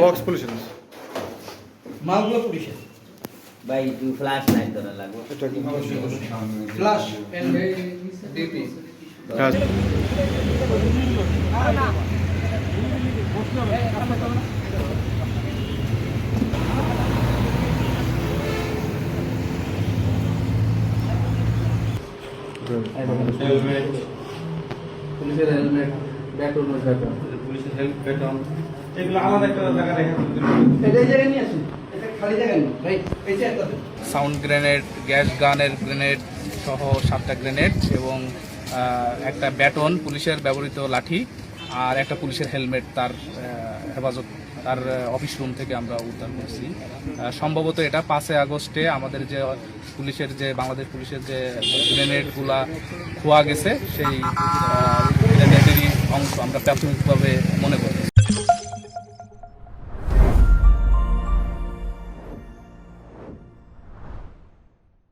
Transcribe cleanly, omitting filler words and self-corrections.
Box পুলিশের মালগুলো পুলিশের ভাই একটু ফ্ল্যাশ লাইট ধরা লাগবে। এটা কি ফ্লাশ ডিপি হ্যাঁ হেলমেট পুলিশের হেলমেট ব্যাটন পুলিশের হেলমেট এগুলো আলাদা একটা জায়গা রেখে এটা এই জায়গায় নিয়ে আসুন, এটা খালি জায়গা নেই ভাই, এই যে একটা সাউন্ড গ্রেনেড, গ্যাস গানের গ্রেনেড সহ 7টা গ্রেনেড এবং একটা ব্যাটন, পুলিশের ব্যবহৃত লাঠি আর একটা পুলিশের হেলমেট তার হেফাজত তার অফিস রুম থেকে আমরা উদ্ধার করছি। সম্ভবত এটা 5 আগস্টে আমাদের যে পুলিশের যে বাংলাদেশ পুলিশের যে গ্রেনেডগুলা খোয়া গেছে সেই গ্রেনেডেরই অংশ আমরা প্রাথমিকভাবে মনে করি।